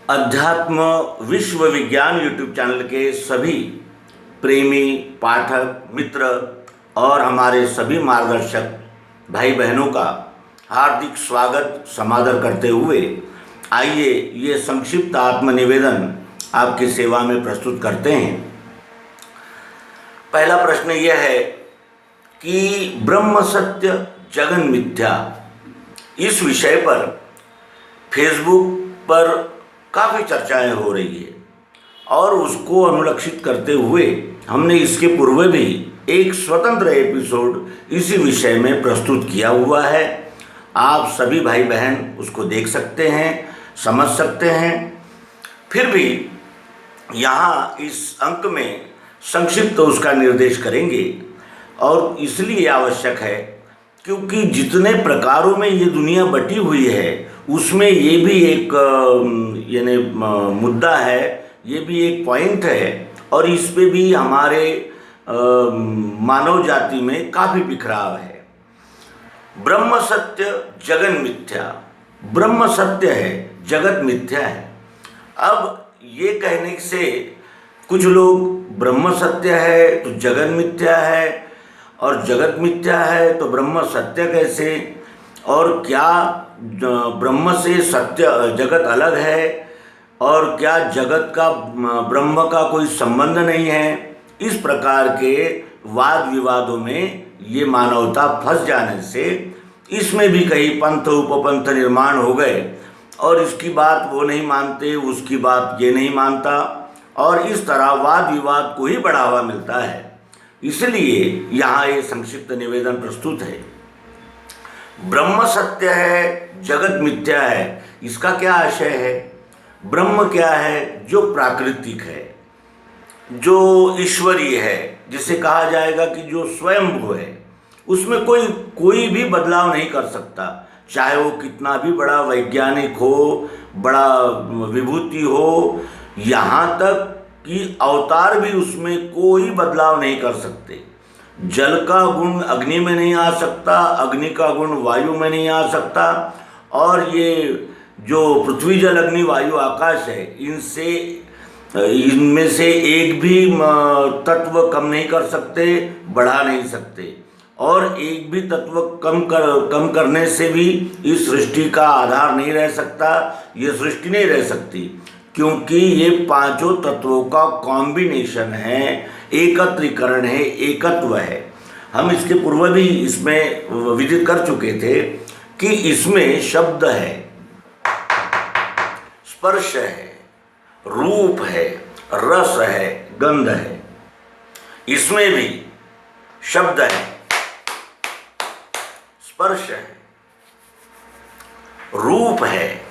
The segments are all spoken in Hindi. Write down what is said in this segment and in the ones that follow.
अध्यात्म विश्व विज्ञान यूट्यूब चैनल के सभी प्रेमी पाठक मित्र और हमारे सभी मार्गदर्शक भाई बहनों का हार्दिक स्वागत समादर करते हुए आइए ये संक्षिप्त आत्मनिवेदन आपकी सेवा में प्रस्तुत करते हैं। पहला प्रश्न यह है कि ब्रह्म सत्य जगन मिथ्या, इस विषय पर फेसबुक पर काफ़ी चर्चाएं हो रही है और उसको अनुलक्षित करते हुए हमने इसके पूर्व भी एक स्वतंत्र एपिसोड इसी विषय में प्रस्तुत किया हुआ है। आप सभी भाई बहन उसको देख सकते हैं, समझ सकते हैं। फिर भी यहाँ इस अंक में संक्षिप्त उसका निर्देश करेंगे और इसलिए आवश्यक है क्योंकि जितने प्रकारों में ये दुनिया बटी हुई है उसमें ये भी एक यानी मुद्दा है, ये भी एक पॉइंट है और इस पे भी हमारे मानव जाति में काफ़ी बिखराव है। ब्रह्म सत्य जगन मिथ्या, ब्रह्म सत्य है जगत मिथ्या है। अब ये कहने से कुछ लोग ब्रह्म सत्य है तो जगन मिथ्या है और जगत मिथ्या है तो ब्रह्म सत्य कैसे, और क्या ब्रह्म से सत्य जगत अलग है और क्या जगत का ब्रह्म का कोई संबंध नहीं है। इस प्रकार के वाद विवादों में ये मानवता फंस जाने से इसमें भी कई पंथ उपपंथ निर्माण हो गए और इसकी बात वो नहीं मानते, उसकी बात ये नहीं मानता और इस तरह वाद विवाद को ही बढ़ावा मिलता है। इसलिए यहाँ ये संक्षिप्त निवेदन प्रस्तुत है। ब्रह्म सत्य है जगत मिथ्या है, इसका क्या आशय है। ब्रह्म क्या है? जो प्राकृतिक है, जो ईश्वरीय है, जिसे कहा जाएगा कि जो स्वयंभू है, उसमें कोई भी बदलाव नहीं कर सकता, चाहे वो कितना भी बड़ा वैज्ञानिक हो, बड़ा विभूति हो, यहाँ तक कि अवतार भी उसमें कोई बदलाव नहीं कर सकते। जल का गुण अग्नि में नहीं आ सकता, अग्नि का गुण वायु में नहीं आ सकता और ये जो पृथ्वी जल अग्नि वायु आकाश है, इनमें से एक भी तत्व कम नहीं कर सकते, बढ़ा नहीं सकते और एक भी तत्व कम करने से भी इस सृष्टि का आधार नहीं रह सकता, ये सृष्टि नहीं रह सकती क्योंकि ये पांचों तत्वों का कॉम्बिनेशन है, एकत्रीकरण है, एकत्व है। हम इसके पूर्व भी इसमें विदित कर चुके थे कि इसमें शब्द है, स्पर्श है, रूप है, रस है, गंध है। इसमें भी शब्द है, स्पर्श है, रूप है,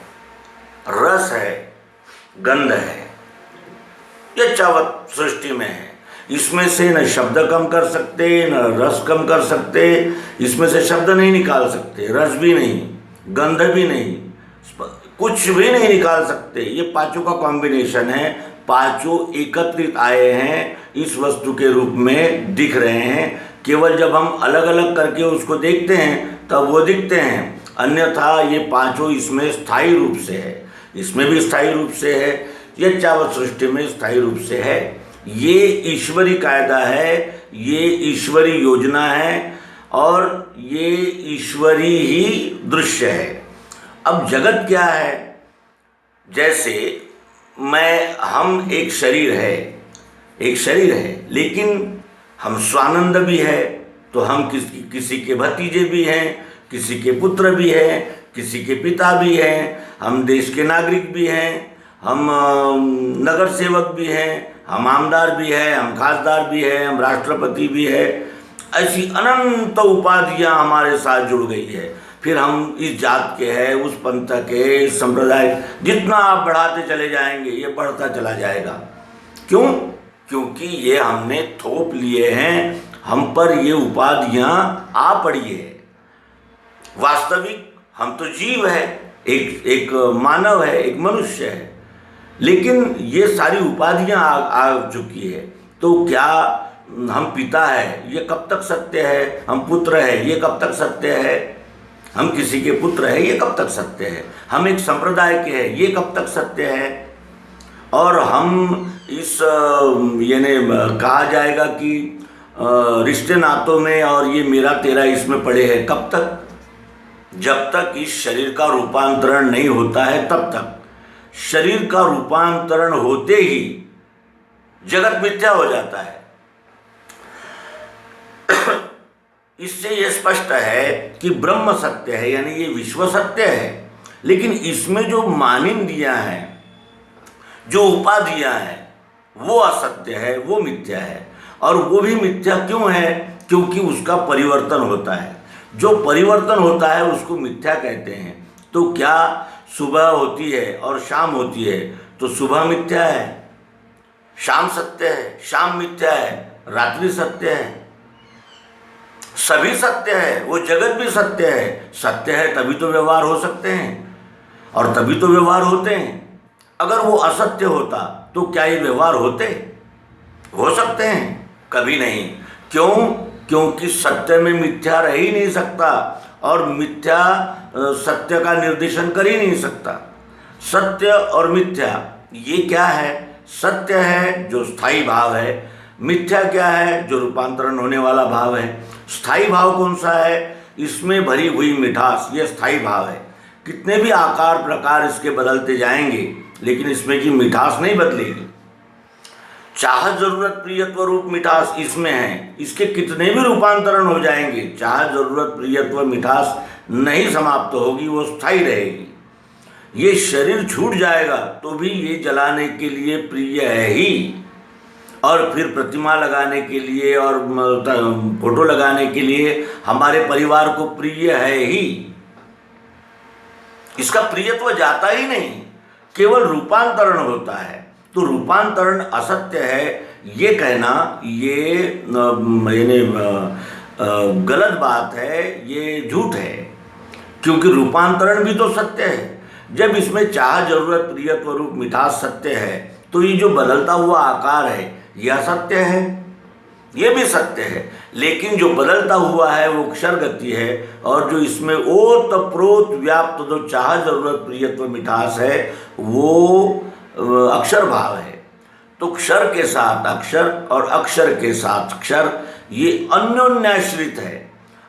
रस है, गंध है। ये चावत सृष्टि में है। इसमें से न शब्द कम कर सकते, न रस कम कर सकते, इसमें से शब्द नहीं निकाल सकते, रस भी नहीं, गंध भी नहीं, कुछ भी नहीं निकाल सकते। ये पांचों का कॉम्बिनेशन है, पांचों एकत्रित आए हैं, इस वस्तु के रूप में दिख रहे हैं। केवल जब हम अलग अलग करके उसको देखते हैं तब वो दिखते हैं, अन्यथा ये पांचों इसमें स्थायी रूप से है, इसमें भी स्थायी रूप से है, ये चावत सृष्टि में स्थायी रूप से है। ये ईश्वरी कायदा है, ये ईश्वरी योजना है और ये ईश्वरी ही दृश्य है। अब जगत क्या है? जैसे हम एक शरीर है लेकिन हम स्वानंद भी है, तो हम किसी के भतीजे भी हैं, किसी के पुत्र भी हैं, किसी के पिता भी हैं, हम देश के नागरिक भी हैं, हम नगर सेवक भी हैं, हम आमदार भी हैं, हम खासदार भी हैं, हम राष्ट्रपति भी है। ऐसी अनंत उपाधियां हमारे साथ जुड़ गई है। फिर हम इस जात के हैं, उस पंथ के, इस संप्रदाय, जितना आप बढ़ाते चले जाएंगे ये बढ़ता चला जाएगा। क्यों? क्योंकि ये हमने थोप लिए हैं, हम पर ये उपाधियां आ पड़ी है। वास्तविक हम तो जीव है, एक मानव है, एक मनुष्य है, लेकिन ये सारी उपाधियां आ चुकी है। तो क्या हम पिता है ये कब तक सत्य है, हम पुत्र है ये कब तक सत्य है, हम किसी के पुत्र हैं ये कब तक सत्य है, हम एक संप्रदाय के हैं ये कब तक सत्य है। और हम इस यानी कहा जाएगा कि रिश्ते नातों में और ये मेरा तेरा इसमें पड़े हैं। कब तक? जब तक इस शरीर का रूपांतरण नहीं होता है तब तक। शरीर का रूपांतरण होते ही जगत मिथ्या हो जाता है। इससे यह स्पष्ट है कि ब्रह्म सत्य है, यानी ये विश्व सत्य है, लेकिन इसमें जो मानिंदियां हैं, जो उपाधियां हैं, वो असत्य है, वो मिथ्या है। और वो भी मिथ्या क्यों है? क्योंकि उसका परिवर्तन होता है। जो परिवर्तन होता है उसको मिथ्या कहते हैं। तो क्या सुबह होती है और शाम होती है, तो सुबह मिथ्या है, शाम सत्य है, शाम मिथ्या है, रात्रि सत्य है, सभी सत्य है, वो जगत भी सत्य है। सत्य है तभी तो व्यवहार हो सकते हैं और तभी तो व्यवहार होते हैं। अगर वो असत्य होता तो क्या ये व्यवहार होते? हो सकते हैं? कभी नहीं। क्यों? क्योंकि सत्य में मिथ्या रह ही नहीं सकता और मिथ्या सत्य का निर्देशन कर ही नहीं सकता। सत्य और मिथ्या ये क्या है? सत्य है जो स्थायी भाव है, मिथ्या क्या है? जो रूपांतरण होने वाला भाव है। स्थायी भाव कौन सा है? इसमें भरी हुई मिठास, ये स्थायी भाव है। कितने भी आकार प्रकार इसके बदलते जाएंगे लेकिन इसमें की मिठास नहीं बदलेगी। चाह जरूरत प्रियत्व रूप मिठास इसमें है, इसके कितने भी रूपांतरण हो जाएंगे, चाह जरूरत प्रियत्व मिठास नहीं समाप्त होगी, वो स्थायी रहेगी। ये शरीर छूट जाएगा तो भी ये जलाने के लिए प्रिय है ही, और फिर प्रतिमा लगाने के लिए और फोटो लगाने के लिए हमारे परिवार को प्रिय है ही। इसका प्रियत्व जाता ही नहीं, केवल रूपांतरण होता है। तो रूपांतरण असत्य है ये कहना ये गलत बात है, ये झूठ है। क्योंकि रूपांतरण भी तो सत्य है। जब इसमें चाह जरूरत प्रियत्व रूप मिठास सत्य है तो ये जो बदलता हुआ आकार है यह सत्य है, ये भी सत्य है। लेकिन जो बदलता हुआ है वो क्षर गति है, और जो इसमें ओत प्रोत व्याप्त जो चाह जरूरत प्रियत्व मिठास है वो अक्षर भाव है। तो क्षर के साथ अक्षर और अक्षर के साथ क्षर ये अन्योन्याश्रित है।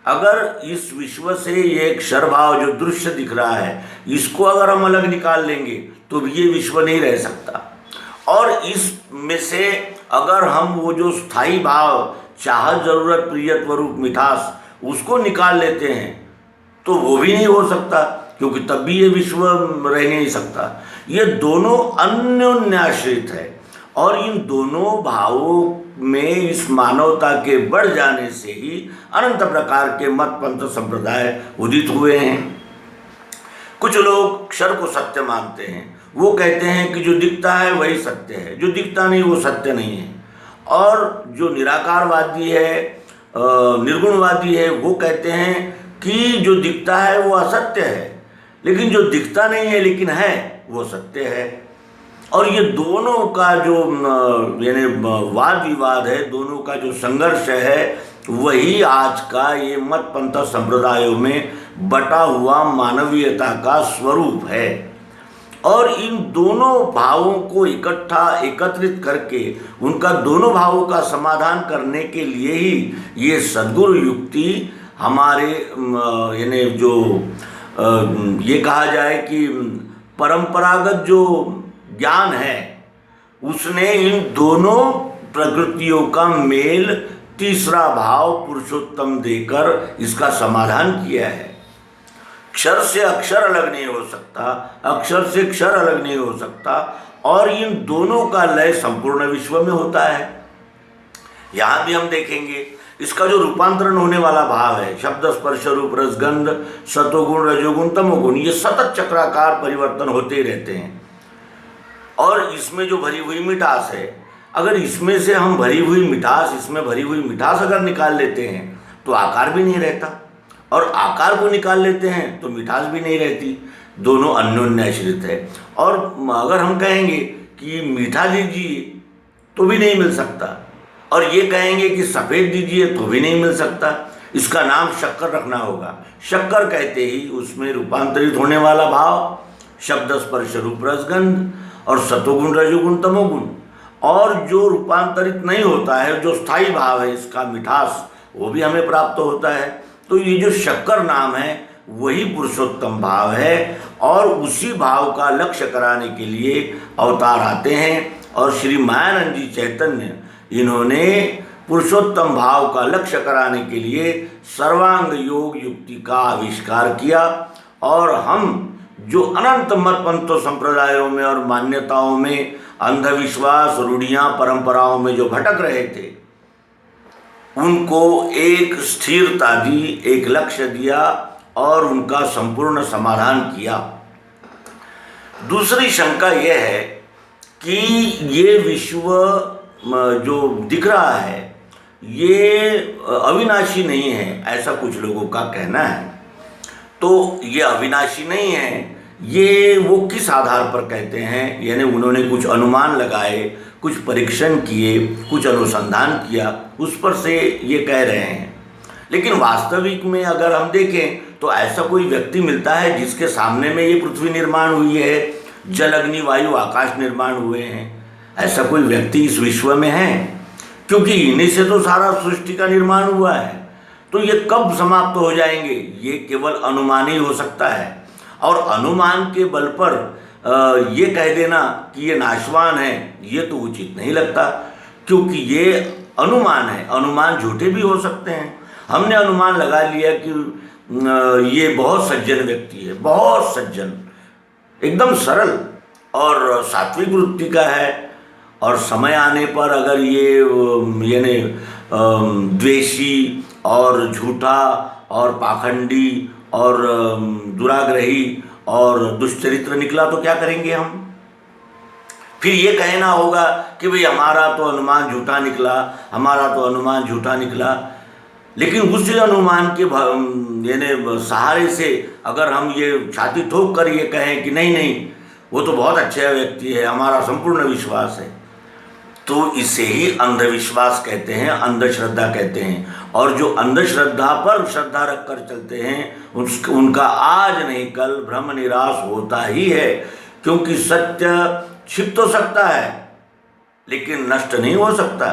अगर इस विश्व से ये क्षर भाव जो दृश्य दिख रहा है इसको अगर हम अलग निकाल लेंगे तो ये विश्व नहीं रह सकता। और इसमें से अगर हम वो जो स्थायी भाव चाह जरूरत प्रियत्व रूप मिठास उसको निकाल लेते हैं तो वो भी नहीं हो सकता, क्योंकि तब भी ये विश्व रह नहीं सकता। ये दोनों अन्योन्याश्रित है और इन दोनों भावों में इस मानवता के बढ़ जाने से ही अनंत प्रकार के मत पंथ संप्रदाय उदित हुए हैं। कुछ लोग क्षर को सत्य मानते हैं, वो कहते हैं कि जो दिखता है वही सत्य है, जो दिखता नहीं वो सत्य नहीं है। और जो निराकारवादी है, निर्गुणवादी है, वो कहते हैं कि जो दिखता है वो असत्य है, लेकिन जो दिखता नहीं है लेकिन है वो सत्य है। और ये दोनों का जो यानी वाद विवाद है, दोनों का जो संघर्ष है, वही आज का ये मत पंथ संप्रदायों में बटा हुआ मानवीयता का स्वरूप है। और इन दोनों भावों को इकट्ठा एकत्रित करके उनका दोनों भावों का समाधान करने के लिए ही ये सद्गुरु युक्ति हमारे यानी जो ये कहा जाए कि परंपरागत जो ज्ञान है उसने इन दोनों प्रकृतियों का मेल तीसरा भाव पुरुषोत्तम देकर इसका समाधान किया है। क्षर से अक्षर अलग नहीं हो सकता, अक्षर से क्षर अलग नहीं हो सकता, और इन दोनों का लय संपूर्ण विश्व में होता है। यहाँ भी हम देखेंगे इसका जो रूपांतरण होने वाला भाव है, शब्द स्पर्श रूप रसगंध सतोगुण रजोगुण तमोगुण, ये सतत चक्राकार परिवर्तन होते ही रहते हैं। और इसमें जो भरी हुई मिठास है, अगर इसमें से हम भरी हुई मिठास, इसमें भरी हुई मिठास अगर निकाल लेते हैं तो आकार भी नहीं रहता, और आकार को निकाल लेते हैं तो मिठास भी नहीं रहती। दोनों अन्योन्याश्रित है। और अगर हम कहेंगे कि मीठा दीजिए तो भी नहीं मिल सकता, और ये कहेंगे कि सफ़ेद दीजिए तो भी नहीं मिल सकता। इसका नाम शक्कर रखना होगा। शक्कर कहते ही उसमें रूपांतरित होने वाला भाव शब्द स्पर्श रूप रसगंध, और सतोगुण रजोगुण तमोगुण, और जो रूपांतरित नहीं होता है, जो स्थायी भाव है इसका मिठास, वो भी हमें प्राप्त होता है। तो ये जो शक्कर नाम है वही पुरुषोत्तम भाव है, और उसी भाव का लक्ष्य कराने के लिए अवतार आते हैं। और श्री मायानंद जी चैतन्य, इन्होंने पुरुषोत्तम भाव का लक्ष्य कराने के लिए सर्वांग योग युक्ति का आविष्कार किया। और हम जो अनंत मत पंथों संप्रदायों में और मान्यताओं में, अंधविश्वास, रूढ़ियाँ, परंपराओं में जो भटक रहे थे, उनको एक स्थिरता दी, एक लक्ष्य दिया और उनका संपूर्ण समाधान किया। दूसरी शंका यह है कि ये विश्व जो दिख रहा है ये अविनाशी नहीं है, ऐसा कुछ लोगों का कहना है। तो ये अविनाशी नहीं है, ये वो किस आधार पर कहते हैं? यानी उन्होंने कुछ अनुमान लगाए, कुछ परीक्षण किए, कुछ अनुसंधान किया, उस पर से ये कह रहे हैं। लेकिन वास्तविक में अगर हम देखें तो ऐसा कोई व्यक्ति मिलता है जिसके सामने में ये पृथ्वी निर्माण हुई है, जल, अग्नि, वायु, आकाश निर्माण हुए हैं? ऐसा कोई व्यक्ति इस विश्व में है? क्योंकि इन्हीं से तो सारा सृष्टि का निर्माण हुआ है। तो ये कब समाप्त हो जाएंगे? ये केवल अनुमान ही हो सकता है। और अनुमान के बल पर ये कह देना कि ये नाशवान है, ये तो उचित नहीं लगता, क्योंकि ये अनुमान है। अनुमान झूठे भी हो सकते हैं। हमने अनुमान लगा लिया कि ये बहुत सज्जन व्यक्ति है, बहुत सज्जन, एकदम सरल और सात्विक वृत्ति का है, और समय आने पर अगर ये यानी द्वेषी और झूठा और पाखंडी और दुराग्रही और दुष्चरित्र निकला तो क्या करेंगे हम? फिर ये कहना होगा कि भाई हमारा तो अनुमान झूठा निकला, हमारा तो अनुमान झूठा निकला। लेकिन उस अनुमान के यानी सहारे से अगर हम ये छाती ठोक कर ये कहें कि नहीं नहीं वो तो बहुत अच्छा व्यक्ति है, हमारा संपूर्ण विश्वास है, तो इसे ही अंधविश्वास कहते हैं, अंधश्रद्धा कहते हैं। और जो अंधश्रद्धा पर श्रद्धा रखकर चलते हैं उनका आज नहीं कल भ्रम निराश होता ही है, क्योंकि सत्य छिप तो सकता है लेकिन नष्ट नहीं हो सकता।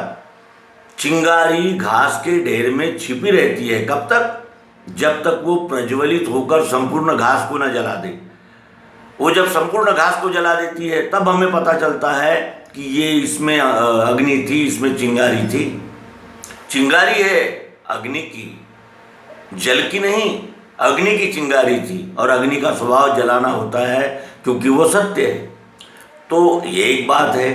चिंगारी घास के ढेर में छिपी रहती है, कब तक? जब तक वो प्रज्वलित होकर संपूर्ण घास को न जला दे। वो जब संपूर्ण घास को जला देती है तब हमें पता चलता है कि ये इसमें अग्नि थी, इसमें चिंगारी थी। चिंगारी है अग्नि की, जल की नहीं, अग्नि की चिंगारी थी। और अग्नि का स्वभाव जलाना होता है क्योंकि वो सत्य है। तो ये एक बात है।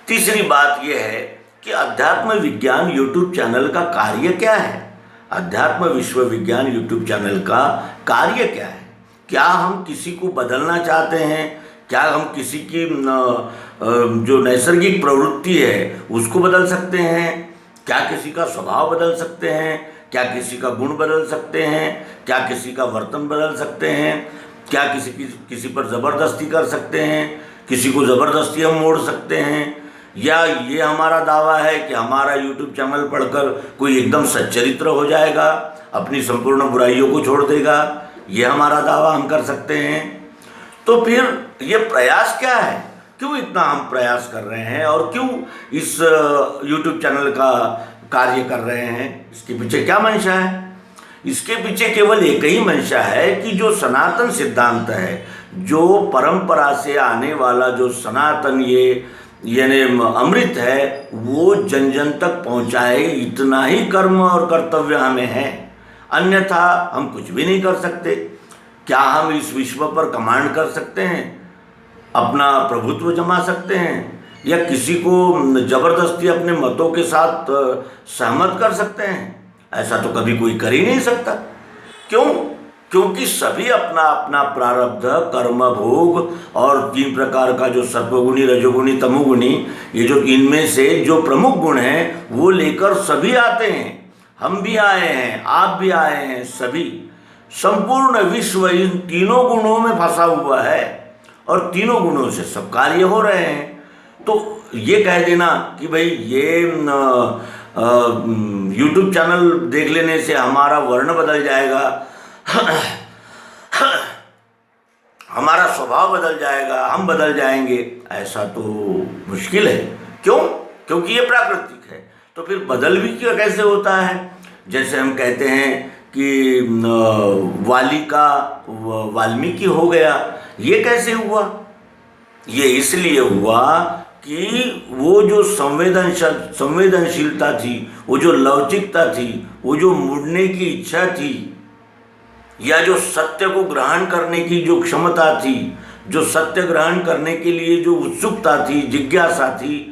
तीसरी बात यह है कि अध्यात्म विज्ञान यूट्यूब चैनल का कार्य क्या है? अध्यात्म विश्व विज्ञान यूट्यूब चैनल का कार्य क्या है? क्या हम किसी को बदलना चाहते हैं? क्या हम किसी की जो नैसर्गिक प्रवृत्ति है उसको बदल सकते हैं? क्या किसी का स्वभाव बदल सकते हैं? क्या किसी का गुण बदल सकते हैं? क्या किसी का वर्तन बदल सकते हैं? क्या किसी पर ज़बरदस्ती कर सकते हैं? किसी को ज़बरदस्ती हम मोड़ सकते हैं? या ये हमारा दावा है कि हमारा यूट्यूब चैनल पढ़कर कोई एकदम सच्चरित्र हो जाएगा, अपनी संपूर्ण बुराइयों को छोड़ देगा? ये हमारा दावा हम कर सकते हैं। तो फिर ये प्रयास क्या है? क्यों इतना हम प्रयास कर रहे हैं और क्यों इस यूट्यूब चैनल का कार्य कर रहे हैं? इसके पीछे क्या मंशा है? इसके पीछे केवल एक ही मंशा है कि जो सनातन सिद्धांत है, जो परंपरा से आने वाला जो सनातन ये यानी अमृत है, वो जन जन तक पहुँचाए, इतना ही कर्म और कर्तव्य हमें है। अन्यथा हम कुछ भी नहीं कर सकते। क्या हम इस विश्व पर कमांड कर सकते हैं, अपना प्रभुत्व जमा सकते हैं, या किसी को जबरदस्ती अपने मतों के साथ सहमत कर सकते हैं? ऐसा तो कभी कोई कर ही नहीं सकता। क्यों? क्योंकि सभी अपना अपना प्रारब्ध, कर्म, भोग और 3 प्रकार का जो सत्वगुणी, रजोगुणी, तमोगुणी, ये जो इनमें से जो प्रमुख गुण हैं वो लेकर सभी आते हैं। हम भी आए हैं, आप भी आए हैं, सभी संपूर्ण विश्व इन तीनों गुणों में फंसा हुआ है और तीनों गुणों से सब कार्य हो रहे हैं। तो ये कह देना कि भाई ये यूट्यूब चैनल देख लेने से हमारा वर्ण बदल जाएगा, हमारा स्वभाव बदल जाएगा, हम बदल जाएंगे, ऐसा तो मुश्किल है। क्यों? क्योंकि ये प्राकृतिक है। तो फिर बदल भी क्यों कैसे होता है? जैसे हम कहते हैं कि वाली का वाल्मीकि हो गया, ये कैसे हुआ? ये इसलिए हुआ कि वो जो संवेदनशीलता थी, वो जो लवचिकता थी, वो जो मुड़ने की इच्छा थी, या जो सत्य को ग्रहण करने की जो क्षमता थी, जो सत्य ग्रहण करने के लिए जो उत्सुकता थी, जिज्ञासा थी,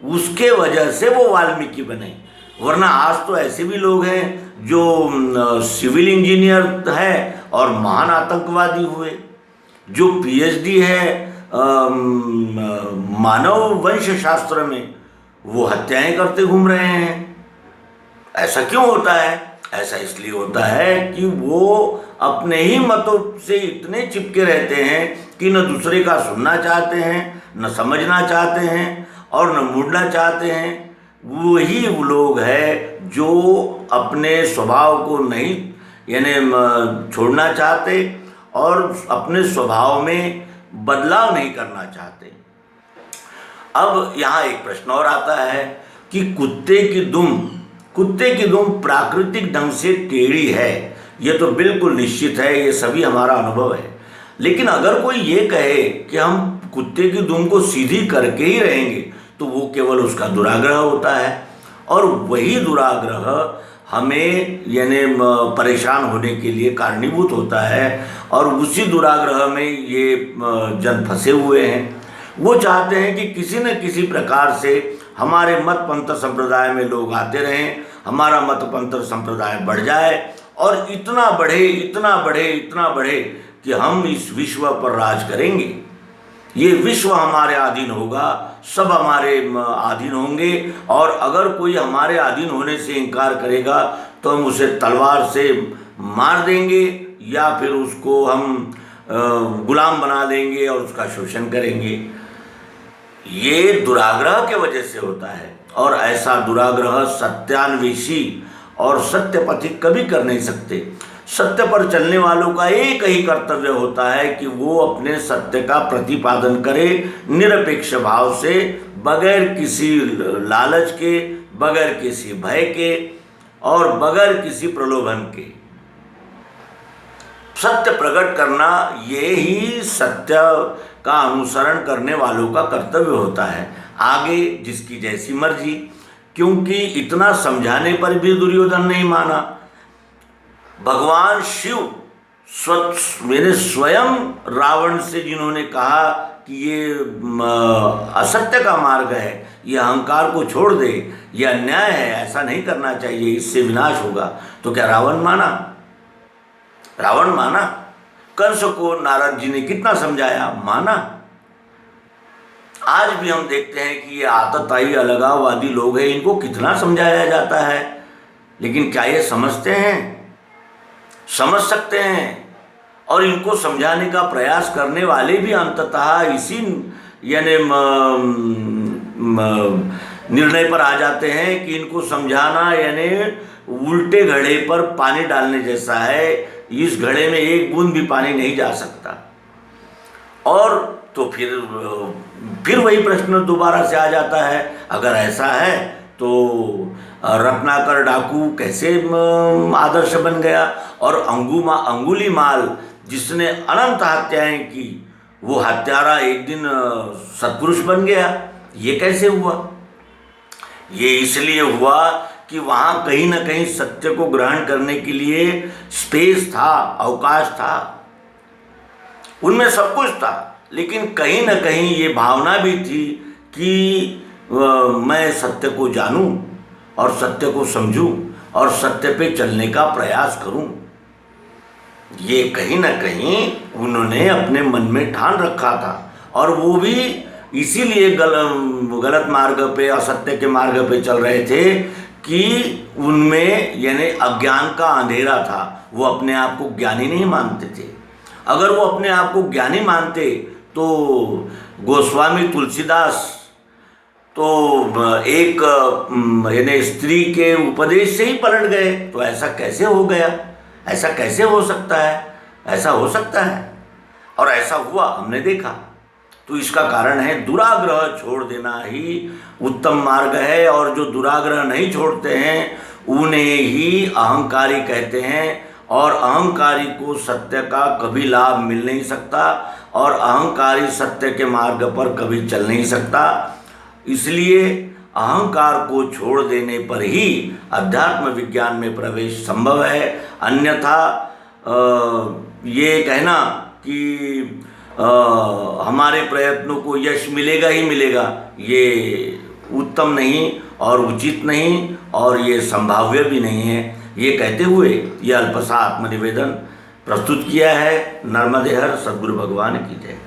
उसके वजह से वो वाल्मीकि बने। वरना आज तो ऐसे भी लोग हैं जो सिविल इंजीनियर है और महान आतंकवादी हुए, जो पीएचडी है मानव वंश शास्त्र में, वो हत्याएं करते घूम रहे हैं। ऐसा क्यों होता है? ऐसा इसलिए होता है कि वो अपने ही मतों से इतने चिपके रहते हैं कि न दूसरे का सुनना चाहते हैं, न समझना चाहते हैं और न मुड़ना चाहते हैं। वही वो लोग हैं जो अपने स्वभाव को नहीं छोड़ना चाहते और अपने स्वभाव में बदलाव नहीं करना चाहते। अब यहाँ एक प्रश्न और आता है कि कुत्ते की दुम प्राकृतिक ढंग से टेढ़ी है। ये तो बिल्कुल निश्चित है, ये सभी हमारा अनुभव है। लेकिन अगर कोई ये कहे कि हम कुत्ते की दुम को सीधी करके ही रहेंगे, तो वो केवल उसका दुराग्रह होता है, और वही दुराग्रह हमें परेशान होने के लिए कारणीभूत होता है। और उसी दुराग्रह में ये जन फंसे हुए हैं। वो चाहते हैं कि किसी न किसी प्रकार से हमारे मत पंथ संप्रदाय में लोग आते रहें, हमारा मत पंथ संप्रदाय बढ़ जाए और इतना बढ़े कि हम इस विश्व पर राज करेंगे। ये विश्व हमारे अधीन होगा, सब हमारे अधीन होंगे, और अगर कोई हमारे अधीन होने से इनकार करेगा तो हम उसे तलवार से मार देंगे या फिर उसको हम गुलाम बना देंगे और उसका शोषण करेंगे। ये दुराग्रह के वजह से होता है, और ऐसा दुराग्रह सत्यान्वेषी और सत्यपथिक कभी कर नहीं सकते। सत्य पर चलने वालों का एक ही कर्तव्य होता है कि वो अपने सत्य का प्रतिपादन करे निरपेक्ष भाव से, बगैर किसी लालच के, बगैर किसी भय के और बगैर किसी प्रलोभन के। सत्य प्रकट करना ये ही सत्य का अनुसरण करने वालों का कर्तव्य होता है। आगे जिसकी जैसी मर्जी, क्योंकि इतना समझाने पर भी दुर्योधन नहीं माना। भगवान शिव स्वयं रावण से जिन्होंने कहा कि ये असत्य का मार्ग है, ये अहंकार को छोड़ दे, ये अन्याय है, ऐसा नहीं करना चाहिए, इससे विनाश होगा, तो क्या रावण माना? रावण माना। कंस को नारद जी ने कितना समझाया, माना। आज भी हम देखते हैं कि ये आतताई अलगाववादी लोग हैं, इनको कितना समझाया जाता है, लेकिन क्या ये समझते हैं? समझ सकते हैं। और इनको समझाने का प्रयास करने वाले भी अंततः इसी निर्णय पर आ जाते हैं कि इनको समझाना उल्टे घड़े पर पानी डालने जैसा है। इस घड़े में एक बूंद भी पानी नहीं जा सकता। और तो फिर वही प्रश्न दोबारा से आ जाता है, अगर ऐसा है तो रत्नाकर डाकू कैसे आदर्श बन गया, और अंगुलीमाल जिसने अनंत हत्याएं की, वो हत्यारा एक दिन सत्पुरुष बन गया। ये कैसे हुआ? ये इसलिए हुआ कि वहाँ कहीं ना कहीं सत्य को ग्रहण करने के लिए स्पेस था, अवकाश था, उनमें सब कुछ था, लेकिन कहीं ना कहीं ये भावना भी थी कि मैं सत्य को जानूं और सत्य को समझूं और सत्य पे चलने का प्रयास करूं। ये कहीं ना कहीं उन्होंने अपने मन में ठान रखा था, और वो भी इसीलिए गलत मार्ग पे, असत्य के मार्ग पे चल रहे थे कि उनमें अज्ञान का अंधेरा था। वो अपने आप को ज्ञानी नहीं मानते थे। अगर वो अपने आप को ज्ञानी मानते तो गोस्वामी तुलसीदास तो एक स्त्री के उपदेश से ही पलट गए। तो ऐसा कैसे हो गया? ऐसा कैसे हो सकता है? ऐसा हो सकता है? और ऐसा हुआ, हमने देखा। तो इसका कारण है दुराग्रह छोड़ देना ही उत्तम मार्ग है, और जो दुराग्रह नहीं छोड़ते हैं उन्हें ही अहंकारी कहते हैं, और अहंकारी को सत्य का कभी लाभ मिल नहीं सकता, और अहंकारी सत्य के मार्ग पर कभी चल नहीं सकता। इसलिए अहंकार को छोड़ देने पर ही अध्यात्म विज्ञान में प्रवेश संभव है। अन्यथा ये कहना कि हमारे प्रयत्नों को यश मिलेगा ही मिलेगा, ये उत्तम नहीं और उचित नहीं, और ये संभाव्य भी नहीं है। ये कहते हुए यह अल्पसा आत्मनिवेदन प्रस्तुत किया है। नर्मदे हर सद्गुरु भगवान की जय।